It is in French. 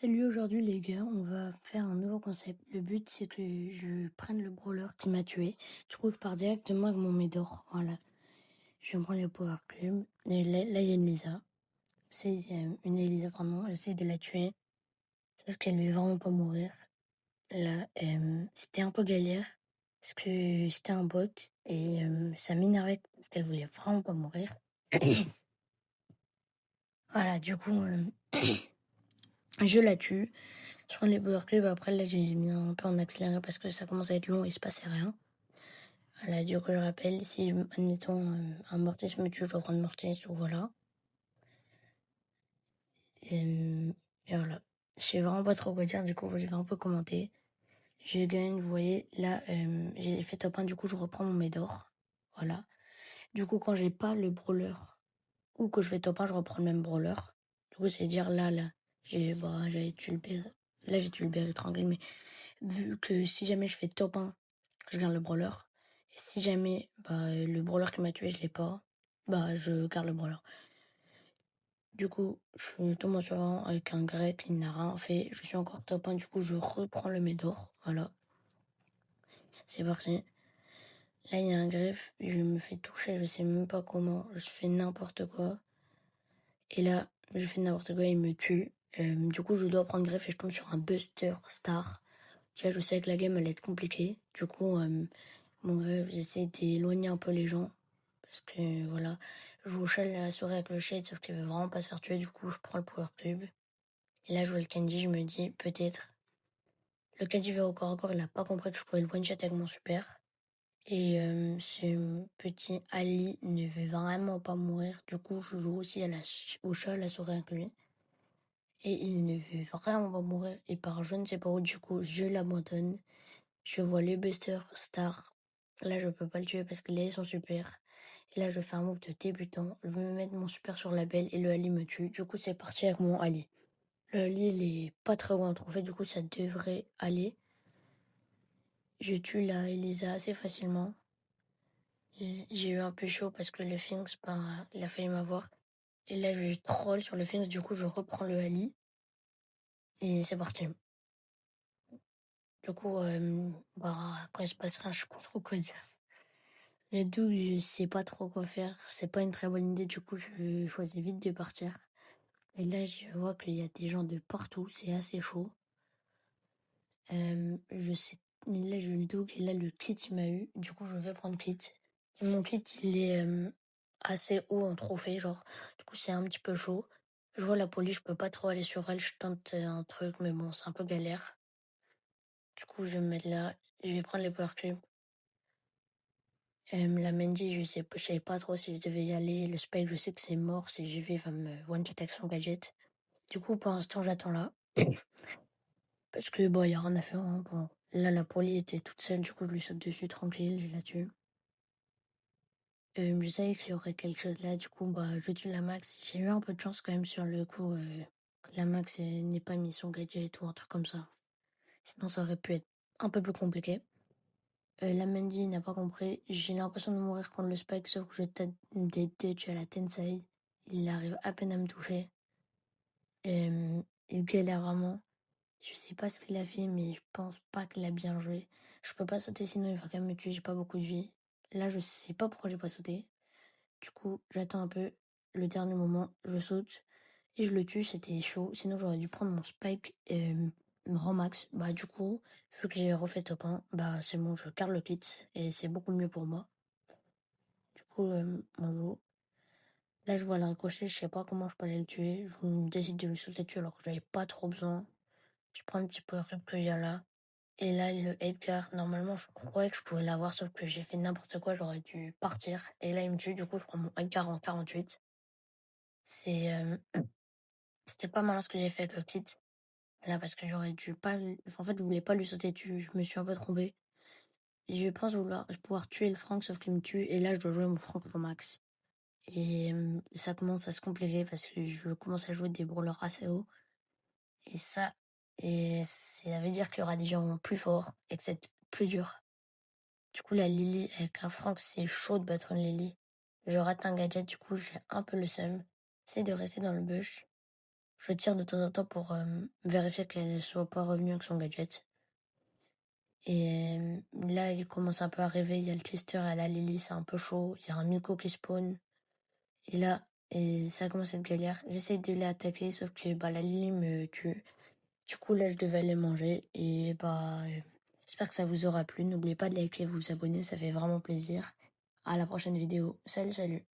Salut, aujourd'hui les gars, on va faire un nouveau concept. Le but c'est que je prenne le brawler qui m'a tué. Du coup, je pars directement avec mon Médor. Voilà. Je prends le Power Cube. Et là, il y a une Lisa. C'est une Elisa, pardon. J'essaie de la tuer. Sauf qu'elle veut vraiment pas mourir. Là, c'était un peu galère. Parce que c'était un bot. Et ça m'énervait parce qu'elle voulait vraiment pas mourir. Voilà, du coup, je la tue. Je prends les Power Cubes. Après, là, j'ai mis un peu en accéléré parce que ça commence à être long et il se passait rien. Voilà, du coup, je rappelle, si, admettons, un Mortis me tue, je dois prendre Mortis, ou voilà. Et voilà. Je sais vraiment pas trop quoi dire, du coup, je vais un peu commenter. Je gagne, vous voyez, là, j'ai fait top 1, du coup, je reprends mon Médor. Voilà. Du coup, quand j'ai pas le brawler, ou que je fais top 1, je reprends le même brawler. Du coup, c'est-à-dire, là, j'avais tué le père. Là, j'ai tué le père étranglé, mais vu que si jamais je fais top 1, je garde le brawler. Et si jamais le brawler qui m'a tué, je l'ai pas, je garde le brawler. Du coup, je tombe en survivant avec un grec, il n'a rien fait. Je suis encore top 1, du coup, je reprends le Médor. Voilà. C'est parti. Là, il y a un greffe, je me fais toucher, je sais même pas comment. Je fais n'importe quoi. Et là, je fais n'importe quoi, il me tue. Du coup, je dois prendre greffe et je tombe sur un Buster Star. Déjà, je sais que la game allait être compliquée. Du coup, mon greffe, j'essaie d'éloigner un peu les gens. Parce que voilà, je joue au chat la soirée avec le shade, sauf qu'il veut vraiment pas se faire tuer. Du coup, je prends le Power Cube. Et là, je vois le Kenji, je me dis, peut-être. Le Kenji va au corps à corps, il a pas compris que je pouvais le one-shot avec mon super. Et ce petit Ali ne veut vraiment pas mourir. Du coup, je joue aussi au chat la soirée avec lui. Et il ne veut vraiment pas mourir. Il part je ne sais pas où. Du coup, je l'abandonne. Je vois le Buster Star. Là, je peux pas le tuer parce qu'il a son super. Et là, je fais un move de débutant. Je veux me mettre mon super sur la belle et le Ali me tue. Du coup, c'est parti avec mon Ali. Le Ali, il est pas très loin à trouver. Du coup, ça devrait aller. Je tue la Elisa assez facilement. J'ai eu un peu chaud parce que le Sphinx, il a failli m'avoir. Et là, je troll sur le Sphinx. Du coup, je reprends le Ali. Et c'est parti. Du coup, quand il se passe rien, je sais pas trop quoi dire. Le double, je sais pas trop quoi faire. C'est pas une très bonne idée. Du coup, je choisis vite de partir. Et là, je vois qu'il y a des gens de partout. C'est assez chaud. Je sais. Là, j'ai eu le dog. Et là, le kit, il m'a eu. Du coup, je vais prendre kit. Et mon kit, il est assez haut en trophée. Genre, du coup, c'est un petit peu chaud. Je vois la police, je peux pas trop aller sur elle. Je tente un truc, mais bon, c'est un peu galère. Du coup, je vais me mettre là. Je vais prendre les power cubes. La Mandy, je savais pas trop si je devais y aller. Le Spike, je sais que c'est mort. Si j'y vais, il va me one-shot avec son gadget. Du coup, pour l'instant, j'attends là. Parce que, bon, il y a rien à faire. Hein. Bon, là, la poli était toute seule. Du coup, je lui saute dessus tranquille. Je la tue. Je savais qu'il y aurait quelque chose là. Du coup, je tue la Max. J'ai eu un peu de chance quand même sur le coup. Que la Max n'ait pas mis son gadget ou un truc comme ça. Sinon, ça aurait pu être un peu plus compliqué. La Mandy n'a pas compris. J'ai l'impression de mourir contre le Spike, sauf que je tête des touches à la Tensei. Il arrive à peine à me toucher. Il galère vraiment. Je sais pas ce qu'il a fait, mais je pense pas qu'il a bien joué. Je peux pas sauter, sinon il va quand même me tuer. J'ai pas beaucoup de vie. Là, je sais pas pourquoi j'ai pas sauté. Du coup, j'attends un peu. Le dernier moment, je saute. Et je le tue, c'était chaud. Sinon, j'aurais dû prendre mon Spike et me remax. Du coup, vu que j'ai refait top 1, c'est bon, je garde le kit. Et c'est beaucoup mieux pour moi. Du coup, on joue. Là, je vois le ricochet, je sais pas comment je peux aller le tuer. Je décide de lui sauter dessus alors que j'avais pas trop besoin. Je prends un petit peu de qu'il y a là. Et là, le Edgar, normalement, je croyais que je pouvais l'avoir, sauf que j'ai fait n'importe quoi, j'aurais dû partir. Et là, il me tue, du coup, je prends mon Edgar en 48. C'est, c'était pas malin ce que j'ai fait avec le kit. Là, parce que j'aurais dû pas, en fait, je voulais pas lui sauter dessus, je me suis un peu trompée. Je pense pouvoir tuer le Frank, sauf qu'il me tue, et là, je dois jouer mon Frank au max. Et ça commence à se compliquer parce que je commence à jouer des brawlers assez hauts. Et ça veut dire qu'il y aura des gens plus forts et que c'est plus dur. Du coup, la Lily avec un Frank, c'est chaud de battre une Lily. Je rate un gadget, du coup, j'ai un peu le seum. J'essaie de rester dans le bush. Je tire de temps en temps pour vérifier qu'elle ne soit pas revenue avec son gadget. Et là, il commence un peu à arriver. Il y a le Chester et la Lily, c'est un peu chaud. Il y a un Miko qui spawn. Et là, ça commence à être galère. J'essaie de les attaquer, sauf que la Lily me tue. Du coup, là, je devais aller manger. Et j'espère que ça vous aura plu. N'oubliez pas de liker et de vous abonner, ça fait vraiment plaisir. À la prochaine vidéo. Salut, salut.